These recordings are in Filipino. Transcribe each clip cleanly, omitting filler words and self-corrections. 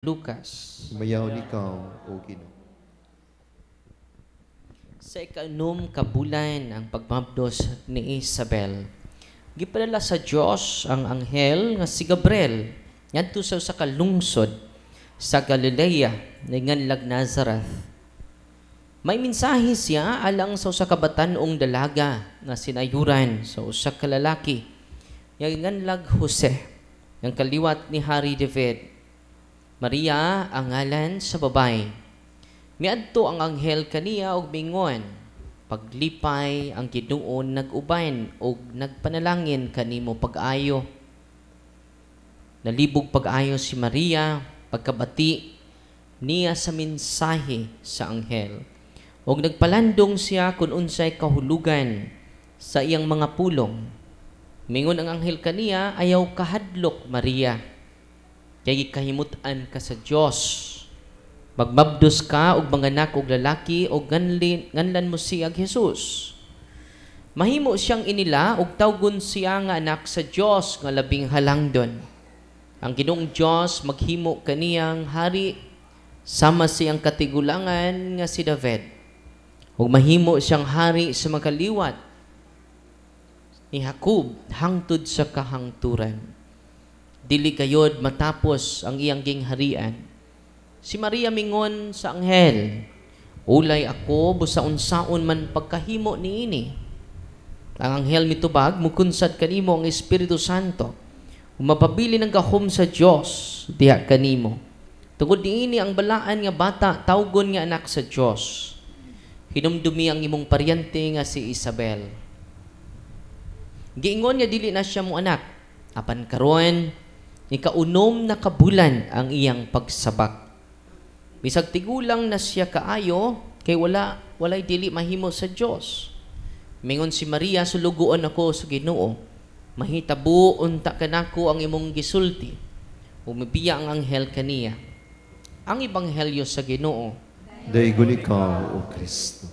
Lucas. Mayaw ikaw, O Ginoo. Sa ika-6 kabulan ang pagmabdos ni Isabel, gipadala sa Dios ang anghel nga si Gabriel ngadto sa kalungsod sa Galilea nganlag Nazareth. May mensahe siya alang sa usa ka batan-ong dalaga nga sinayuran sa usa ka lalaki nga nganlag Jose, ang kaliwat ni Hari David. Maria ang ngalan sa babay. Miadto ang anghel kaniya og mingon, paglipay ang Ginoo nag-uban og nagpanalangin kanimo pag-ayo. Nalibog pag-ayo si Maria pagkabati niya sa mensahe sa anghel. Og nagpalandong siya kun unsay kahulugan sa iyang mga pulong. Mingon ang anghel kaniya, ayaw kahadlok Maria. Kaya kahimutan ka sa Diyos. Magmabdos ka og manganak og lalaki og nganlan mo siyag Jesus. Mahimo siyang inila og tawgon siya nga anak sa Diyos nga labing halangdon. Ang Ginoong Diyos maghimo kaniyang hari sama siyang katigulangan nga si David. Ug mahimo siyang hari sa makaliwat ni Jacob hangtod sa kahangturan. Dili gayod matapos ang iyang gingharian. Si Maria mingon sa anghel, ulay ako busa unsaon man pagkahimo niini. Ang anghel mitubag, mukunsad kanimo ang Espiritu Santo. Umapabili ng gahom sa Dios diha kanimo. Tungod niini ang balaan nga bata tawgon nga anak sa Dios. Hinumdumi ang imong paryente nga si Isabel. Giingon nga dili na siya mo anak. Apan karon ikaunom na kabulan ang iyang pagsabak. Bisag tigulang na siya kaayo, kay walay dili mahimo sa Dios. Mingon si Maria, sulugoon ako sa Ginoo. Mahitabo unta kanako ang imong gisulti. Umibiya ang anghel kaniya. Ang ebanghelyo sa Ginoo. Daigon ikaw, O Kristo.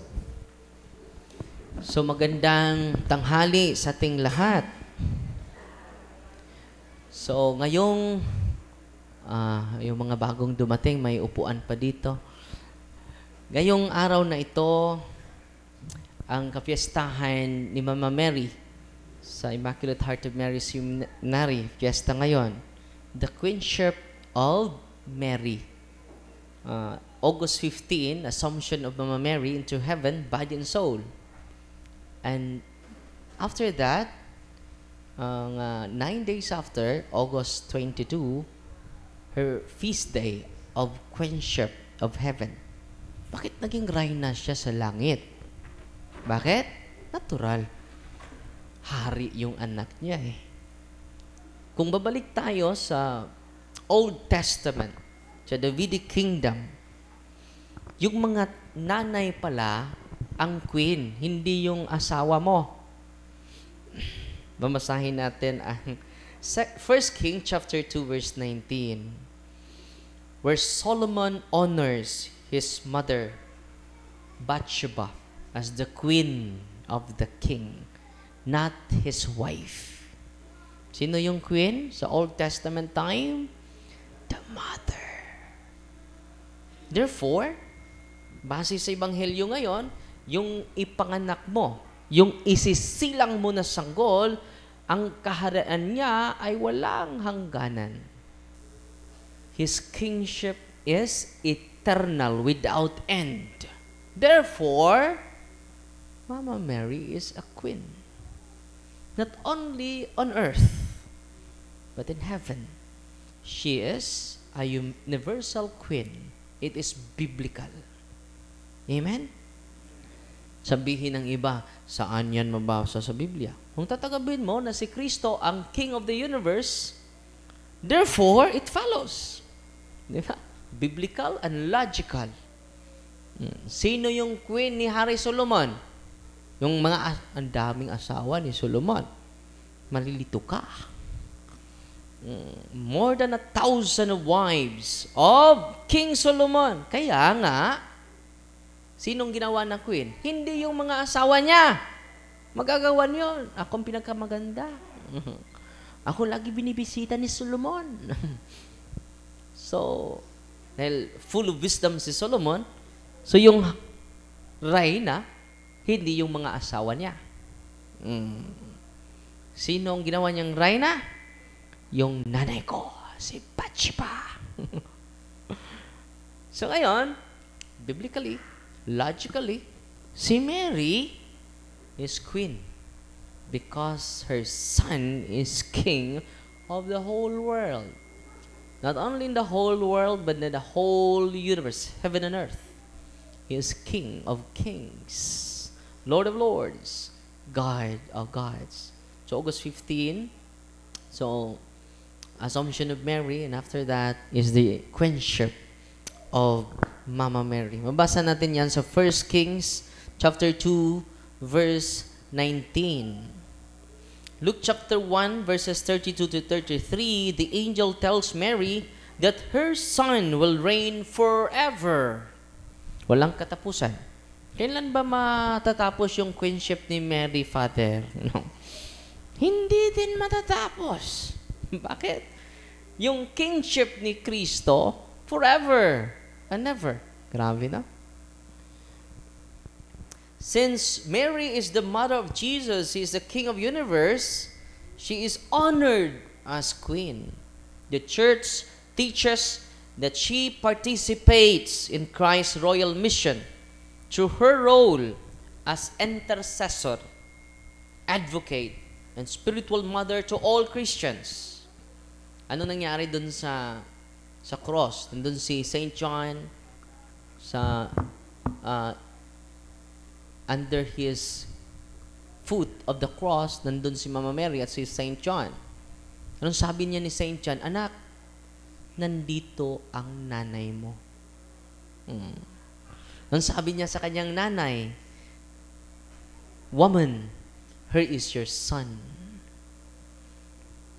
So magandang tanghali sa ating lahat. So, ngayong yung mga bagong dumating, may upuan pa dito. Ngayong araw na ito, ang kapiestahan ni Mama Mary sa Immaculate Heart of Mary Seminary, fiesta ngayon, the Queenship of Mary. August 15, Assumption of Mama Mary into heaven, body and soul. And after that, 9 days after, August 22, her feast day of Queenship of Heaven. Bakit naging reyna siya sa langit? Bakit? Natural. Hari yung anak niya eh. Kung babalik tayo sa Old Testament, sa Davidic Kingdom, yung mga nanay pala ang queen, hindi yung asawa mo. Babasahin natin ang 1 King chapter 2 verse 19, where Solomon honors his mother Bathsheba as the queen of the king, not his wife. Sino yung queen sa Old Testament time? The mother. Therefore, base sa ebanghelyo ngayon, yung ipanganak mo, yung isisilang mo na sanggol, ang kaharian niya ay walang hangganan. His kingship is eternal, without end. Therefore, Mama Mary is a queen. Not only on earth, but in heaven. She is a universal queen. It is biblical. Amen? Sabihin ng iba, saan yan mabasa sa Biblia? Kung tatagabin mo na si Kristo ang King of the universe, therefore, it follows. Di ba? Biblical and logical. Sino yung queen ni Hari Solomon? Yung ang daming asawa ni Solomon. Malilito ka. More than 1,000 wives of King Solomon. Kaya nga, sinong ginawa na queen? Hindi yung mga asawa niya. Magagawan yun. Akong pinagkamaganda. Ako lagi binibisita ni Solomon. So, Dahil full of wisdom si Solomon. So yung reyna, hindi yung mga asawa niya. Sino ang ginawa niyang reyna? Yung nanay ko, si Bathsheba. So ngayon, biblically, logically, si Mary is queen because her son is king of the whole world. Not only in the whole world, but in the whole universe, heaven and earth. He is King of kings, Lord of lords, God of gods. So August 15, so Assumption of Mary, and after that is the queenship of Mama Mary. Mabasa natin yan sa 1 Kings chapter 2, verse 19. Luke chapter 1, verses 32 to 33, the angel tells Mary that her son will reign forever. Walang katapusan. Kailan ba matatapos yung queenship ni Mary, Father? No. Hindi din matatapos. Bakit? Yung kingship ni Kristo, forever and ever. Grabe na. Since Mary is the mother of Jesus, He is the King of universe, she is honored as queen. The church teaches that she participates in Christ's royal mission through her role as intercessor, advocate, and spiritual mother to all Christians. Ano nangyari dun sa cross? Nandun si Saint John sa under his foot of the cross, nandun si Mama Mary at si Saint John. Anong sabi niya ni Saint John? Anak, nandito ang nanay mo. Anong sabi niya sa kanyang nanay? Woman, here is your son.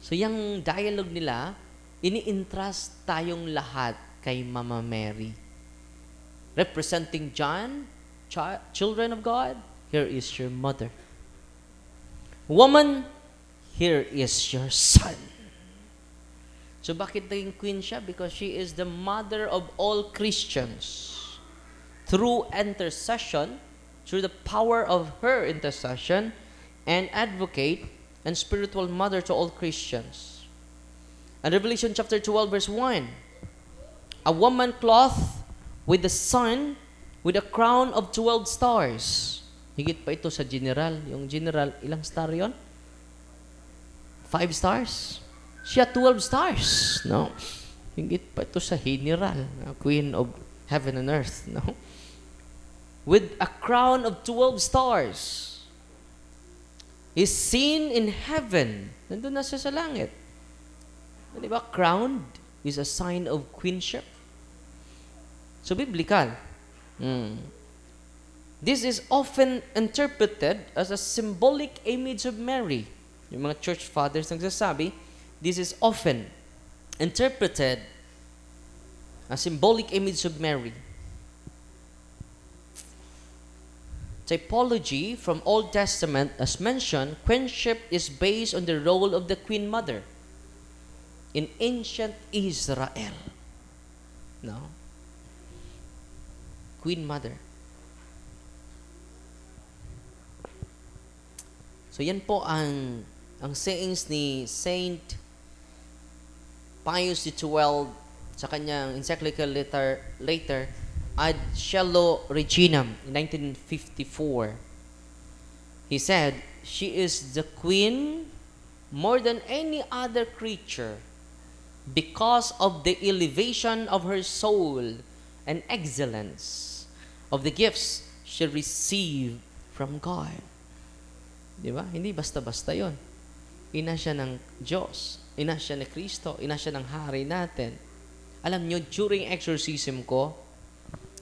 So yung dialogue nila, ini-entrust tayong lahat kay Mama Mary. Representing John, children of God, here is your mother. Woman, here is your son. So bakit naging queen siya? Because she is the mother of all Christians. Through intercession, through the power of her intercession, and advocate and spiritual mother to all Christians. And Revelation chapter 12 verse 1, a woman clothed with the sun, with a crown of 12 stars. Higit pa ito sa general. Yung general, ilang star yon? 5 stars? Siya 12 stars. No? Higit pa ito sa general. Queen of heaven and earth. No? With a crown of 12 stars. Is seen in heaven. Nandun na siya sa langit. Di ba? Crowned is a sign of queenship. So, biblical. This is often interpreted as a symbolic image of Mary. Yung mga church fathers nagsasabi, this is often interpreted as symbolic image of Mary. Typology from Old Testament, as mentioned, queenship is based on the role of the Queen Mother in ancient Israel. No? Queen Mother. So yan po ang sayings ni Saint Pius XII sa kanyang encyclical later Ad Cielo Reginam in 1954. He said, she is the queen more than any other creature because of the elevation of her soul and excellence of the gifts she received from God. Di ba? Hindi basta-basta yon. Ina siya ng Diyos. Ina siya ni Kristo. Ina siya ng hari natin. Alam nyo, during exorcism ko,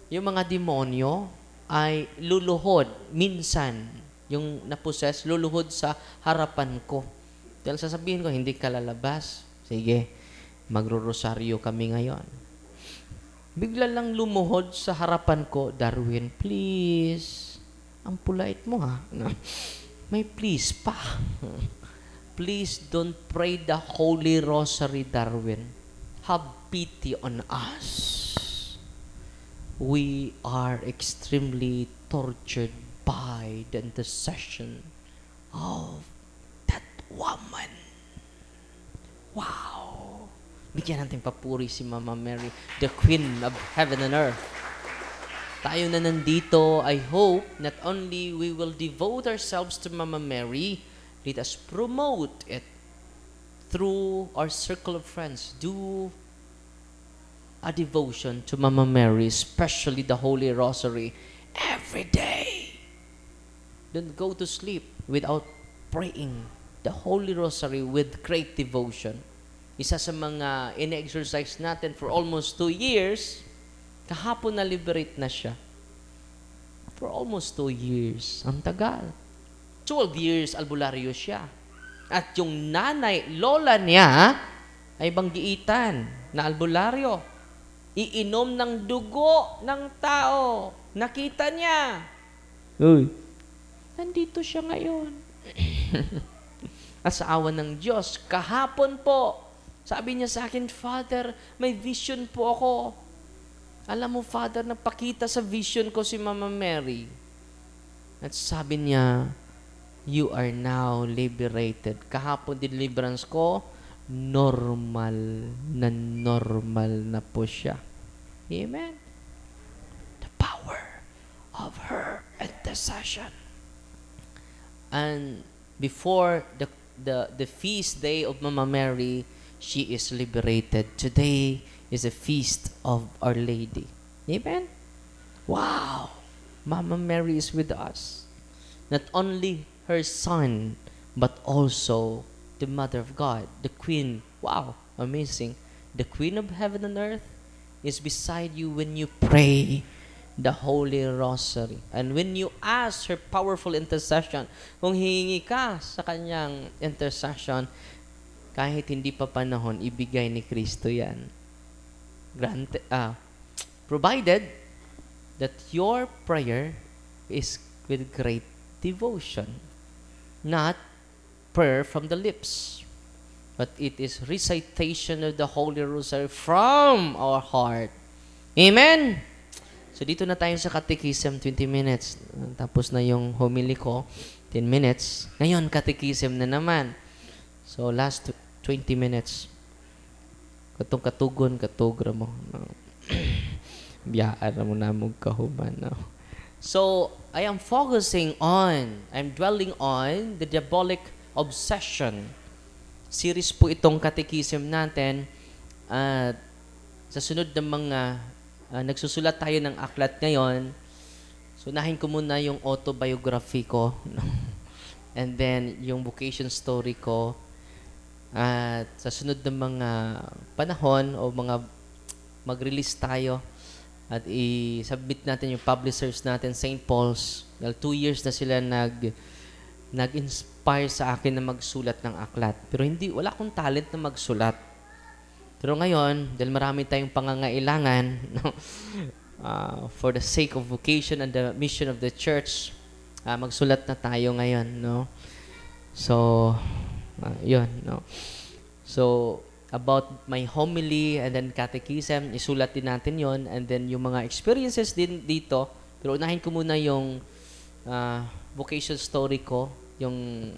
yung mga demonyo ay luluhod minsan. Yung naposes, luluhod sa harapan ko. Dahil sasabihin ko, hindi ka lalabas. Sige, magro-rosaryo kami ngayon. Bigla lang lumuhod sa harapan ko, Darwin, please. Ang polite mo ha. May please pa. Please don't pray the Holy Rosary, Darwin. Have pity on us. we are extremely tortured by the intercession of that woman. Wow! Bigyan natin papuri si Mama Mary, the Queen of Heaven and Earth. Tayo na nandito, I hope not only we will devote ourselves to Mama Mary, let us promote it through our circle of friends. Do a devotion to Mama Mary, especially the Holy Rosary, every day. Don't go to sleep without praying the Holy Rosary with great devotion. Isa sa mga in-exercise natin for almost 2 years, kahapon na-liberate na siya. For almost 2 years. Ang tagal. 12 years albularyo siya. At yung nanay, lola niya, ay banggiitan na albularyo. Iinom ng dugo ng tao. Nakita niya. Uy, nandito siya ngayon. At sa awa ng Diyos, kahapon po, sabi niya sa akin, Father, may vision po ako. Alam mo, Father, napakita sa vision ko si Mama Mary. At sabi niya, you are now liberated. Kahapon deliverance ko, normal na po siya. Amen? The power of her intercession. And before the feast day of Mama Mary, she is liberated. Today is a feast of Our Lady. Amen? Wow! Mama Mary is with us. Not only her son, but also the Mother of God, the Queen. Wow! Amazing. The Queen of Heaven and Earth is beside you when you pray the Holy Rosary. And when you ask her powerful intercession, kung hihingi ka sa kanyang intercession, kahit hindi pa panahon, ibigay ni Kristo yan. Granted, provided that your prayer is with great devotion, not prayer from the lips, but it is recitation of the Holy Rosary from our heart. Amen? So dito na tayo sa catechism, 20 minutes. Tapos na yung homily ko, 10 minutes. Ngayon, catechism na naman. So last 20 minutes. Katong katugon, katugra mo. No? Biyaan mo na mong kahuman. No? So, I am focusing on, I'm dwelling on the diabolic obsession. Series po itong catechism natin. At sa sunod ng mga, nagsusulat tayo ng aklat ngayon. So, unahin ko muna yung autobiography ko. No? And then, yung vocation story ko. At sa sunod ng mga panahon o mga mag-release tayo at i-submit natin yung publishers natin, St. Paul's. Dahil 2 years na sila nag-inspire sa akin na magsulat ng aklat. Pero wala akong talent na magsulat. Pero ngayon, dahil marami tayong pangangailangan, no, for the sake of vocation and the mission of the church, magsulat na tayo ngayon, no? So, yun, no? So, about my homily and then catechism, isulat din natin yon, and then yung mga experiences din dito. Pero unahin ko muna yung vocation story ko, yung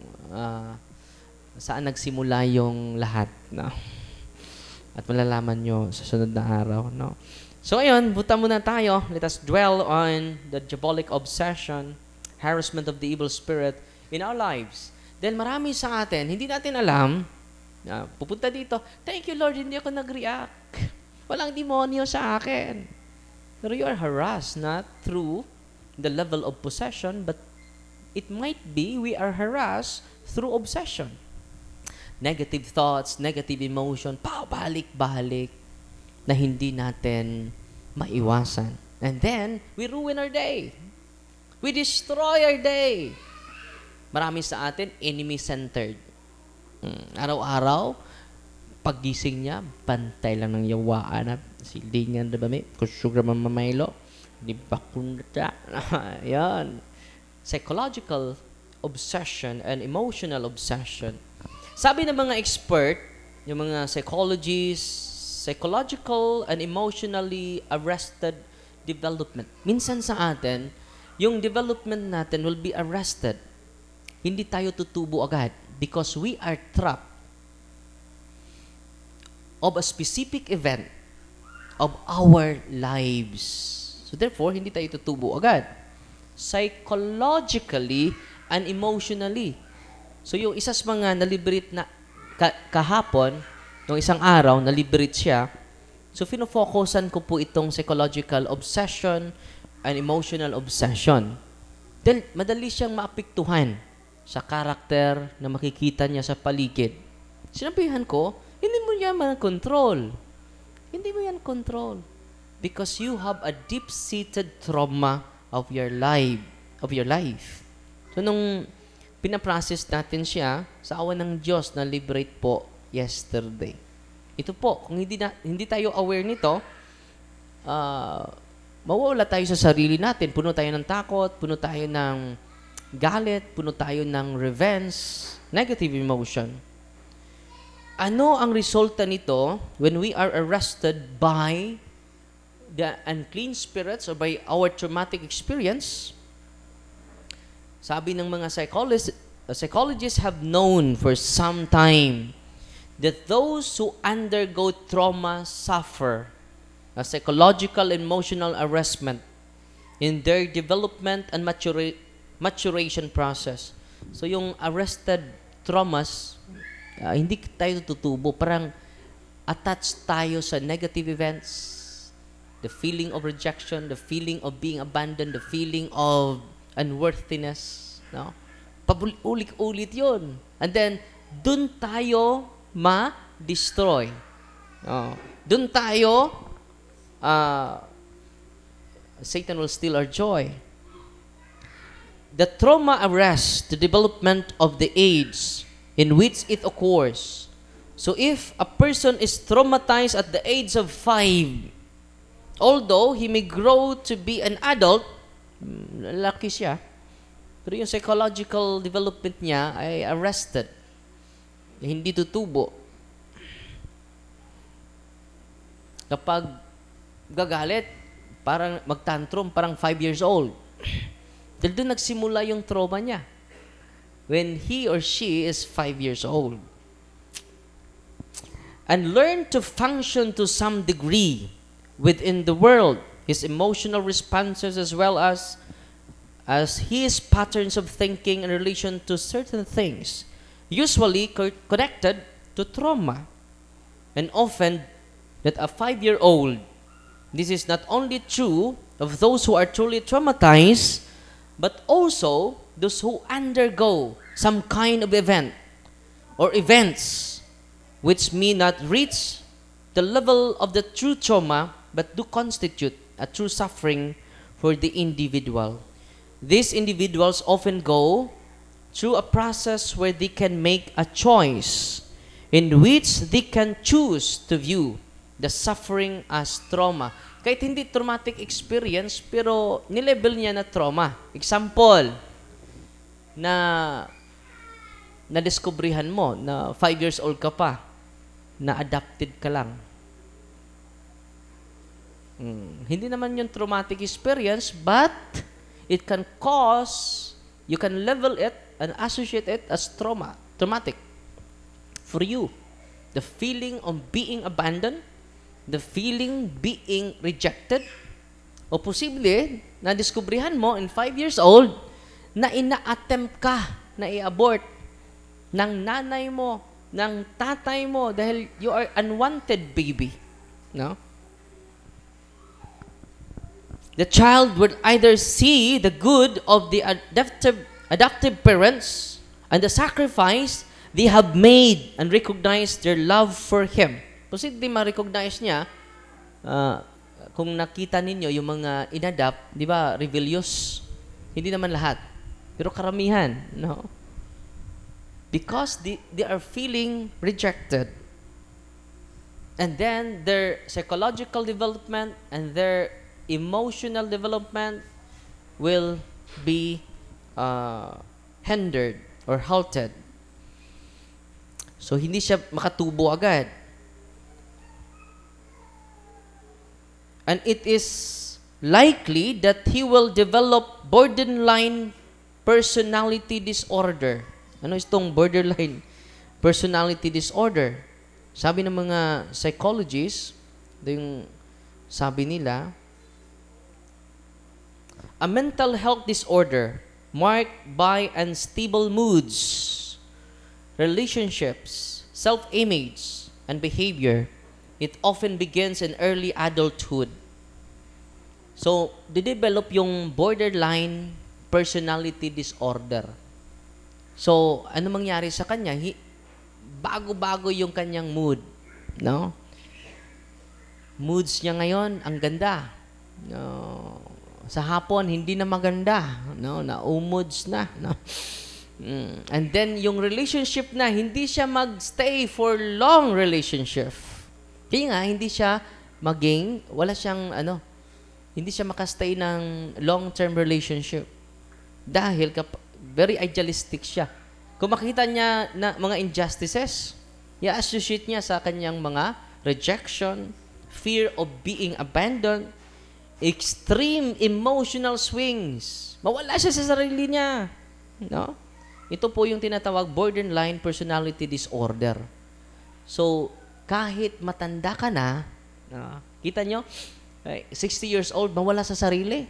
saan nagsimula yung lahat, no? At malalaman nyo sa sunod na araw, no? So, ayun, buta muna tayo. Let us dwell on the diabolic obsession, harassment of the evil spirit in our lives. Then marami sa atin, hindi natin alam, pupunta dito, thank you Lord, hindi ako nag-react. Walang demonyo sa akin. Pero you are harassed not through the level of possession, but it might be we are harassed through obsession. Negative thoughts, negative emotion, pabalik-balik na hindi natin maiwasan. And then, we ruin our day. We destroy our day. Marami sa atin, enemy-centered. Araw-araw, paggising niya, bantay lang ng yawaan at silingan na ba may kusugra mamamaylo. Di ba kunda? Yan. Psychological obsession and emotional obsession. Sabi ng mga expert, yung mga psychologists, psychological and emotionally arrested development. Minsan sa atin, yung development natin will be arrested. Hindi tayo tutubo agad because we are trapped of a specific event of our lives. So therefore, hindi tayo tutubo agad. Psychologically and emotionally. So yung isa sa mga na-liberate na kahapon, nung isang araw, na-liberate siya. So fino-focusan ko po itong psychological obsession and emotional obsession. Dahil madali siyang maapektuhan sa karakter na makikita niya sa paligid. Sinabihan ko, hindi mo yan control. Hindi mo yan control. Because you have a deep-seated trauma of your life. So nung pinaprocess natin siya, sa awa ng Diyos na liberate po yesterday. Ito po, kung hindi tayo aware nito, mawawala tayo sa sarili natin. Puno tayo ng takot, puno tayo ng galit, puno tayo ng revenge, negative emotion. Ano ang resulta nito when we are arrested by the unclean spirits or by our traumatic experience? Sabi ng mga psychologists have known for some time that those who undergo trauma suffer a psychological and emotional arrestment in their development and maturation process. So yung arrested traumas, hindi tayo tutubo. Parang attached tayo sa negative events, the feeling of rejection, the feeling of being abandoned, the feeling of unworthiness. No? Paulit-ulit yun. And then, dun tayo ma-destroy. Dun tayo, Satan will steal our joy. The trauma arrests the development of the age in which it occurs. So if a person is traumatized at the age of 5, although he may grow to be an adult, lalaki siya, pero yung psychological development niya ay arrested. Hindi tutubo. Kapag gagalit, parang magtantrum, parang 5 years old. Dahil doon nagsimula yung trauma niya. When he or she is 5 years old. And learn to function to some degree within the world, his emotional responses as well as his patterns of thinking in relation to certain things, usually connected to trauma. And often, that a 5-year-old, this is not only true of those who are truly traumatized, but also those who undergo some kind of event or events which may not reach the level of the true trauma but do constitute a true suffering for the individual. These individuals often go through a process where they can make a choice in which they can choose to view the suffering as trauma. Kahit hindi traumatic experience, pero nilabel niya na trauma. Example, na diskubrihan mo na 5 years old ka pa, na adopted ka lang. Hindi naman yung traumatic experience, but it can cause, you can level it and associate it as traumatic for you. The feeling of being abandoned, the feeling being rejected, o posible, na-diskubrihan mo in 5 years old, na ina-attempt ka na i-abort ng nanay mo, ng tatay mo, dahil you are unwanted baby. No? The child would either see the good of the adoptive parents and the sacrifice they have made and recognize their love for him. Kasi di ma-recognize niya, kung nakita ninyo yung mga inadapt, di ba, rebellious. Hindi naman lahat. Pero karamihan, no? Because they are feeling rejected. And then their psychological development and their emotional development will be hindered or halted. So, hindi siya makatubo agad. And it is likely that he will develop borderline personality disorder. Ano itong borderline personality disorder? Sabi ng mga psychologists, ito yung sabi nila, a mental health disorder marked by unstable moods, relationships, self-image, and behavior. It often begins in early adulthood. So, de-develop yung borderline personality disorder. So, ano mangyari sa kanya? Bago-bago yung kanyang mood. No? Moods niya ngayon, ang ganda. No? Sa hapon, hindi na maganda. No? Naumoods na. No? And then, yung relationship na, hindi siya magstay for long relationship. Kaya nga, hindi siya wala siyang, hindi siya makastay ng long-term relationship. Dahil, very idealistic siya. Kung makita niya na mga injustices, i-associate niya sa kanyang mga rejection, fear of being abandoned, extreme emotional swings. Mawala siya sa sarili niya. No? Ito po yung tinatawag borderline personality disorder. So, kahit matanda ka na, kita nyo, 60 years old, mawala sa sarili.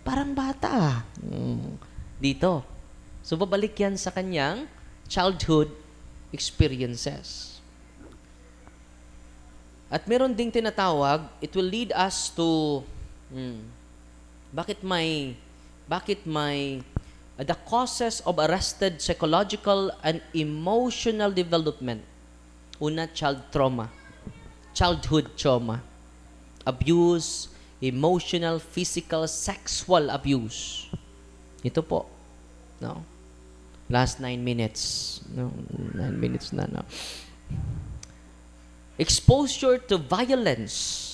Parang bata. Dito. So, babalik yan sa kanyang childhood experiences. At meron ding tinatawag, it will lead us to, bakit may the causes of arrested psychological and emotional development. Una, childhood trauma, abuse, emotional, physical, sexual abuse. Ito po. No? Last 9 minutes. No, 9 minutes na. No? Exposure to violence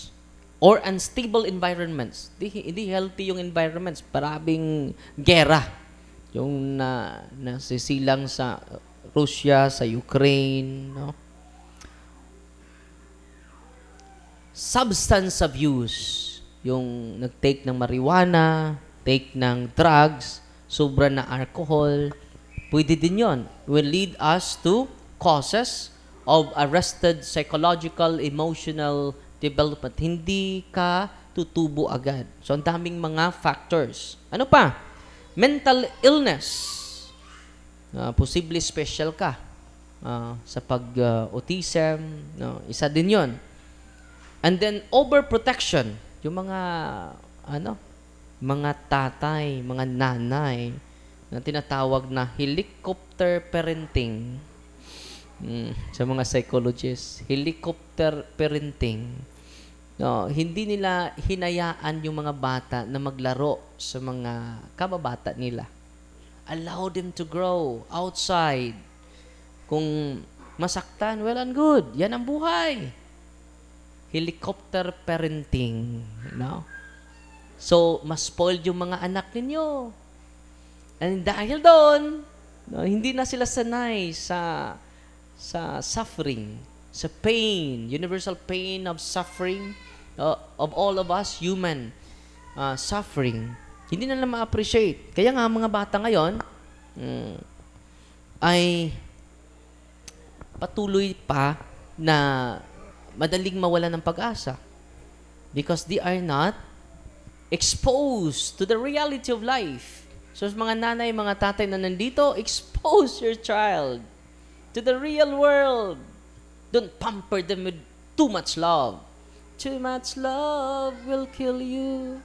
or unstable environments. Hindi healthy yung environments. Parabing gera. Yung nasisilang sa Russia, sa Ukraine. No? Substance abuse. Yung nag-take ng marijuana, take ng drugs, sobra na alcohol, pwede din yun. Will lead us to causes of arrested psychological, emotional development. Hindi ka tutubo agad. So, ang daming mga factors. Ano pa? Mental illness. Posible special ka sa pag-autism. No? Isa din yon. And then, overprotection. Yung mga, mga tatay, mga nanay, na tinatawag na helicopter parenting. Sa mga psychologists, helicopter parenting. No, hindi nila hinayaan yung mga bata na maglaro sa mga kababata nila. Allow them to grow outside. Kung masaktan, well and good. Yan ang buhay. Helicopter parenting. No? So, mas spoiled yung mga anak ninyo. And dahil doon, no, hindi na sila sanay sa suffering, sa pain, universal pain of suffering of all of us, human suffering. Hindi na ma-appreciate. Kaya nga mga bata ngayon ay patuloy pa na madaling mawala ng pag-asa because they are not exposed to the reality of life. So, mga nanay, mga tatay na nandito, expose your child to the real world. Don't pamper them with too much love. Too much love will kill you.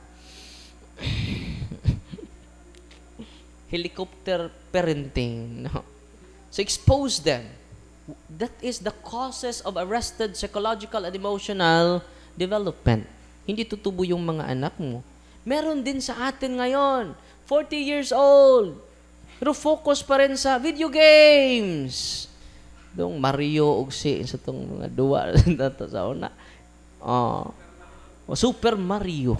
Helicopter parenting. No? So, expose them. That is the causes of arrested psychological and emotional development. Hindi tutubo yung mga anak mo. Meron din sa atin ngayon, 40 years old, pero focus pa rin sa video games. Dong Mario ug sa itong mga duwa sa una. Super Mario.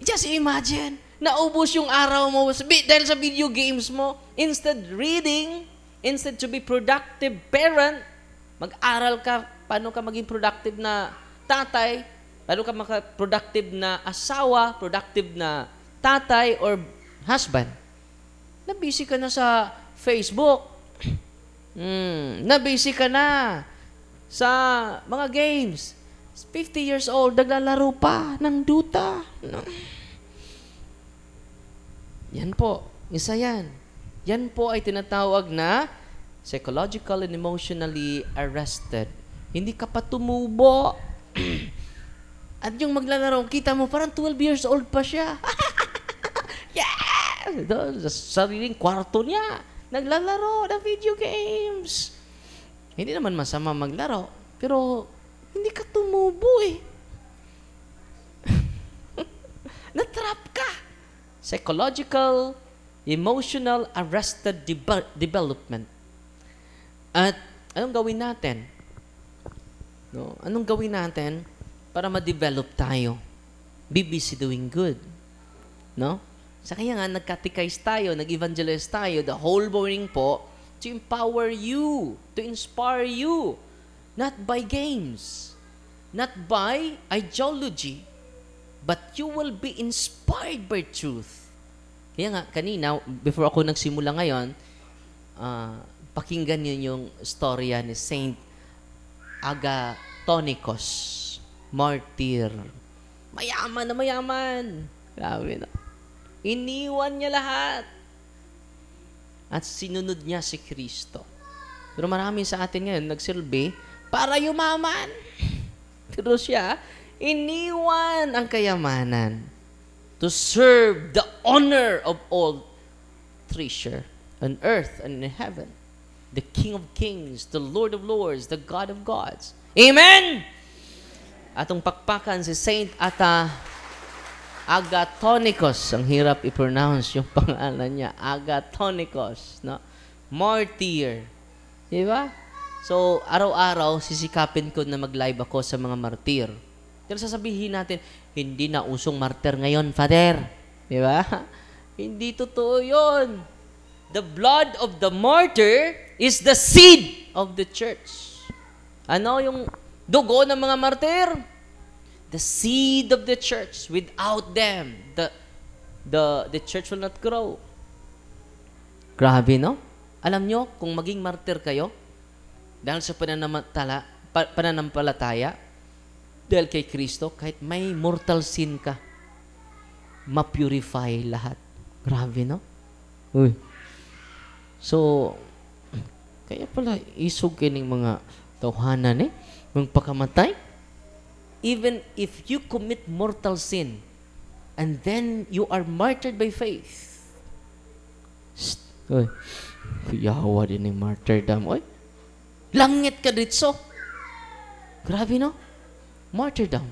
Just imagine, naubos yung araw mo dahil sa video games mo. Instead reading, instead to be productive parent, mag-aral ka, paano ka maging productive na tatay, Lalo ka maka-productive na asawa, productive na tatay or husband. Nabisi ka na sa Facebook. Nabisi ka na sa mga games. 50 years old, naglalaro pa ng Dota. Yan po, isa yan. Yan po ay tinatawag na psychological and emotionally arrested. Hindi ka pa tumubo. At yung maglalaro, kita mo, parang 12 years old pa siya. Yeah! Doon, sa sariling kwarto niya, naglalaro ng video games. Hindi naman masama maglaro, pero hindi ka tumubo eh. Natrap ka. Psychological, emotional, arrested development. At anong gawin natin? No? Anong gawin natin para ma-develop tayo? Be busy doing good. No? Sa kaya nga, nagkatikais tayo, nag-evangelize tayo, the whole morning po, to empower you, to inspire you, not by games, not by ideology, but you will be inspired by truth. Kaya nga, kanina, before ako nagsimula ngayon, pakinggan niyo yung storya ni Saint Agathonikus, martyr. Mayaman na mayaman. Grabe na. Iniwan niya lahat. At sinunod niya si Kristo. Pero marami sa atin ngayon nagsilbi para yumaman. Pero siya, iniwan ang kayamanan to serve the honor of all treasure on earth and in heaven. The King of Kings, the Lord of Lords, the God of Gods. Amen! Atong pakpakan si Saint Agathonikus. Ang hirap i-pronounce yung pangalan niya. Agathonikus. No? Martyr. Diba? So, araw-araw, sisikapin ko na mag-live ako sa mga martyr. Pero sasabihin natin, hindi na usong martyr ngayon, Father. Diba? Hindi totoo yun. The blood of the martyr is the seed of the church. Ano yung dugo ng mga martyr? The seed of the church. Without them, the church will not grow. Grabe, no? Alam nyo, kung maging martyr kayo, dahil sa pananampalataya, dahil kay Kristo, kahit may mortal sin ka, ma-purify lahat. Grabe, no? Uy. So, kaya pala isog kining mga tawhanan mga pagkamatay. Even if you commit mortal sin and then you are martyred by faith. Oy, yawa din yung martyrdom. Oy, langit ka ditso. Grabe, no? Martyrdom.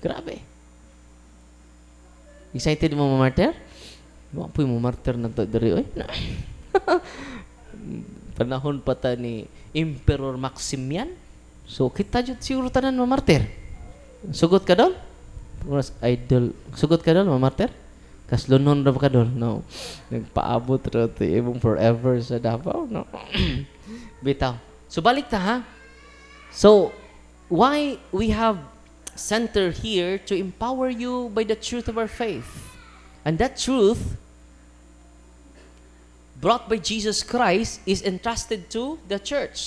Grabe. Excited mo martyr? Mga po yung martyr na dari, oy. Panahon pa ta ni Emperor Maximian. So, kita dyan siguro tanan mamartir. Sugot ka doon? Idol. Sugot ka doon, mamartir? Kaslunon na ka doon? No. Nagpaabot na ito ibang forever sa Davao? No. Bitaw. So, balik ta, ha? So, why we have center here to empower you by the truth of our faith. And that truth brought by Jesus Christ is entrusted to the church.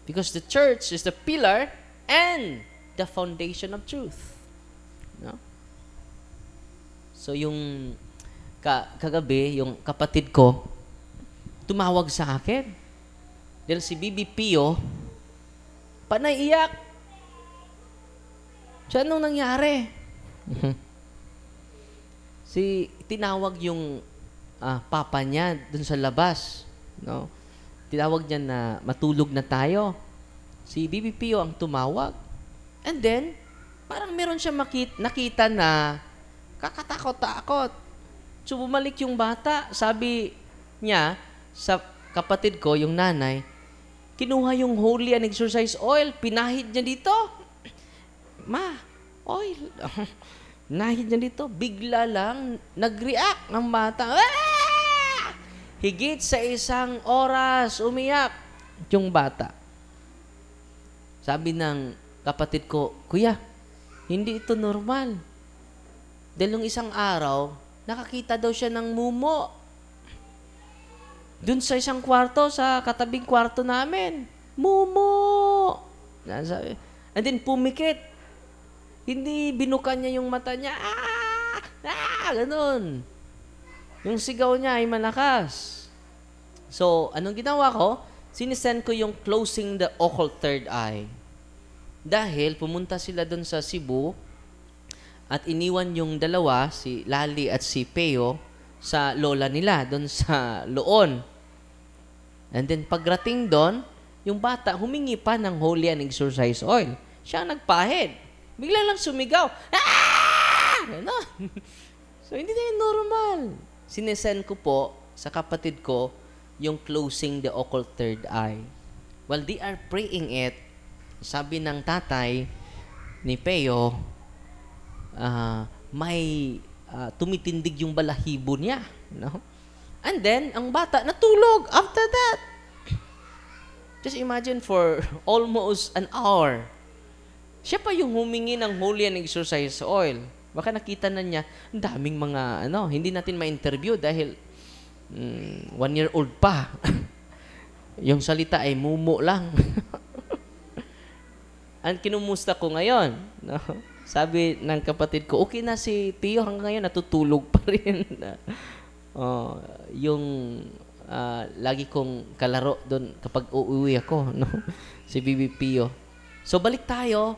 Because the church is the pillar and the foundation of truth. No? So yung kagabi, yung kapatid ko, tumawag sa akin. Dahil si Bibi Pio, panaiyak. Siya, anong nangyari? Tinawag yung papa niya dun sa labas. No? Tinawag niya na matulog na tayo. Si Bibi Pio ang tumawag. And then, parang meron siya nakita na kakatakot-takot. So, bumalik yung bata. Sabi niya sa kapatid ko, yung nanay, kinuha yung holy and exorcise oil, pinahid niya dito. Ma, oil. Nahid niya dito. Bigla lang, nag-react ng bata. Ah! Higit sa 1 oras, umiyak yung bata. Sabi ng kapatid ko, Kuya, hindi ito normal. Dahil nung isang araw, nakakita daw siya ng mumo. Doon sa isang kwarto, sa katabing kwarto namin. Mumo! And then pumikit. Hindi binukan niya yung mata niya. Ganun. Yung sigaw niya ay malakas. So, anong ginawa ko? Sinisend ko yung closing the occult third eye. Dahil pumunta sila doon sa Cebu at iniwan yung dalawa, si Lali at si Peo, sa lola nila, doon sa Loon. And then pagrating doon, yung bata humingi pa ng holy and exorcise oil. Siya ang nagpahid. Bigla lang sumigaw. Ganon. So, hindi na yun normal. Sinesend ko po sa kapatid ko yung closing the occult third eye. While they are praying it, sabi ng tatay ni Peo, may tumitindig yung balahibo niya. No? And then, ang bata natulog after that. Just imagine for almost an hour. Siya pa yung humingi ng holy and exorcise oil. Baka nakita na niya, ang daming mga, hindi natin ma-interview dahil 1-year-old pa. Yung salita ay mumo lang. Ang kinumusta ko ngayon, no? Sabi ng kapatid ko, okay na si Pio hanggang ngayon, natutulog pa rin. Yung lagi kong kalaro doon kapag uuwi ako, no? Si Bibi Pio. So, balik tayo.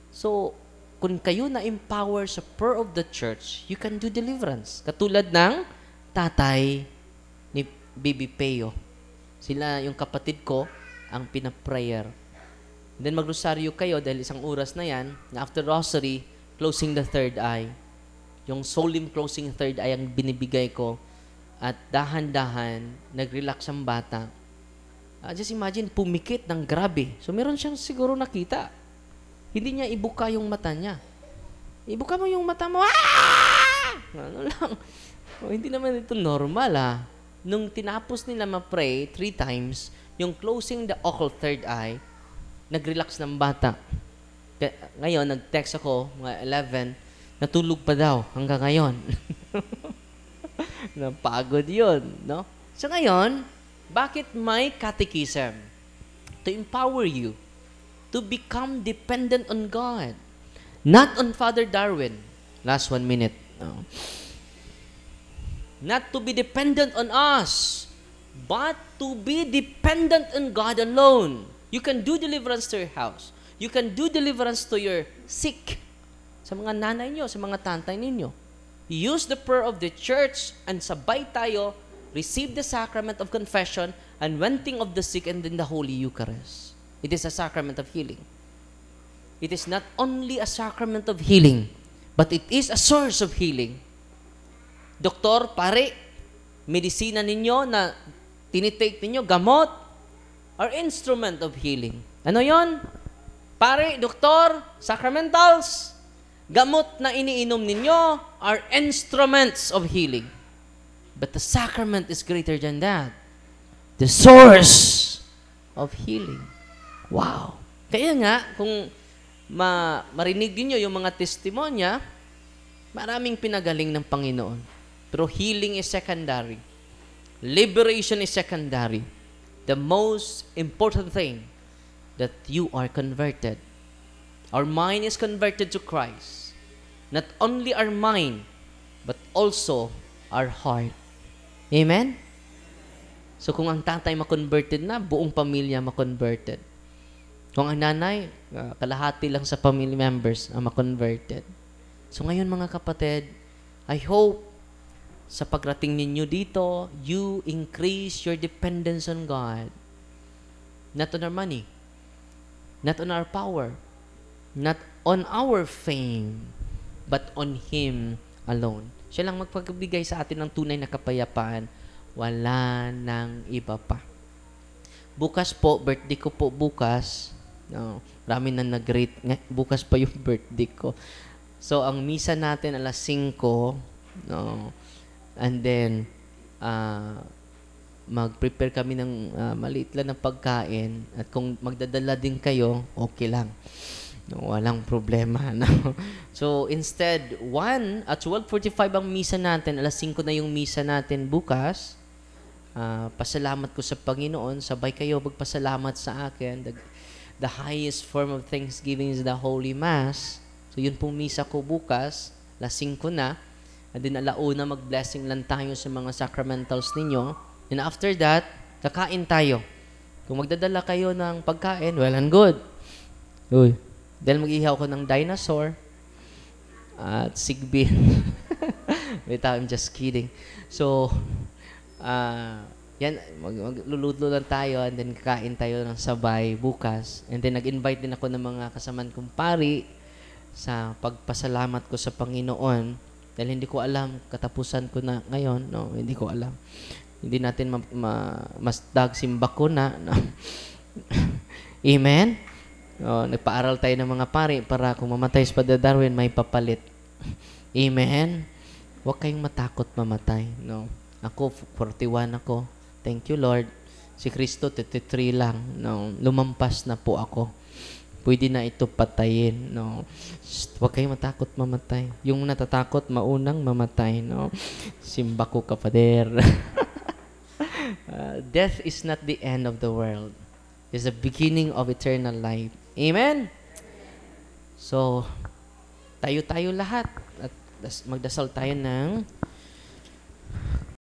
So, kung kayo na-empower sa prayer of the church, you can do deliverance. Katulad ng tatay ni Bibi Peo. Sila, yung kapatid ko, ang pinaprayer. Then magrosaryo kayo dahil isang oras na yan, na after rosary, closing the third eye. Yung solemn closing third eye ang binibigay ko. At dahan-dahan, nag-relax ang bata. Just imagine, pumikit ng grabe. So meron siyang siguro nakita. Hindi niya ibuka yung mata niya. Ibuka mo yung mata mo. Ano lang. Hindi naman ito normal Nung tinapos nila ma-pray 3 times, yung closing the occult third eye, nag-relax ng bata. Ngayon, nag-text ako, mga 11, natulog pa daw hanggang ngayon. Napagod yun, no? So ngayon, bakit may catechism? To empower you to become dependent on God. Not on Father Darwin. Last 1 minute. No. Not to be dependent on us, but to be dependent on God alone. You can do deliverance to your house. You can do deliverance to your sick. Sa mga nanay nyo, sa mga tantay ninyo. Use the prayer of the church and sabay tayo, receive the sacrament of confession, anointing of the sick, and then the Holy Eucharist. It is a sacrament of healing. It is not only a sacrament of healing, but it is a source of healing. Doktor, pare, medisina ninyo na tinitake ninyo, gamot, are instrument of healing. Ano yon? Pare, doktor, sacramentals, gamot na iniinom ninyo are instruments of healing. But the sacrament is greater than that. The source of healing. Wow. Kaya nga, kung marinig niyo yung mga testimonya, maraming pinagaling ng Panginoon. Pero healing is secondary. Liberation is secondary. The most important thing, that you are converted. Our mind is converted to Christ. Not only our mind, but also our heart. Amen? So kung ang tatay ma-converted na, buong pamilya ma-converted. Kung ang nanay, kalahati lang sa family members ang ma-converted. So ngayon mga kapatid, I hope sa pagrating ninyo dito, you increase your dependence on God. Not on our money. Not on our power. Not on our fame. But on Him alone. Siya lang magpagbigay sa atin ng tunay na kapayapaan. Wala nang iba pa. Bukas po, birthday ko po bukas. No, marami na nag-rate. Bukas pa yung birthday ko. So, ang misa natin alas 5. No, and then, mag-prepare kami ng maliit lang ng pagkain. At kung magdadala din kayo, okay lang. No, walang problema. No? So, instead, 12:45 ang misa natin. 5:00 na yung misa natin bukas. Pasalamat ko sa Panginoon. Sabay kayo magpasalamat sa akin. The highest form of thanksgiving is the Holy Mass. So, yun pong misa ko bukas. 5:00 na. And then, 1:00 mag-blessing lang tayo sa mga sacramentals ninyo. And after that, kakain tayo. Kung magdadala kayo ng pagkain, well and good. Uy. Dahil mag-ihaw ko ng dinosaur at sigbin. Wait, I'm just kidding. So, yan, magluluto lang tayo and then kakain tayo ng sabay bukas. And then nag-invite din ako ng mga kasamaan kong pari sa pagpasalamat ko sa Panginoon. Dahil hindi ko alam, katapusan ko na ngayon. No, hindi ko alam. Hindi natin masdag simbako na. No? Amen? Nagpaaral tayo ng mga pari para kung mamatay si Padre Darwin, may papalit. Amen? Huwag kayong matakot mamatay. No? Ako, 41 ako. Thank you, Lord. Si Kristo, 33 lang. No? Lumampas na po ako. Pwede na ito patayin. No? Huwag kayong matakot mamatay. Yung natatakot, maunang mamatay. No? Simba ko, kapader. Death is not the end of the world. It's the beginning of eternal life. Amen? So, tayo-tayo lahat. At magdasal tayo ng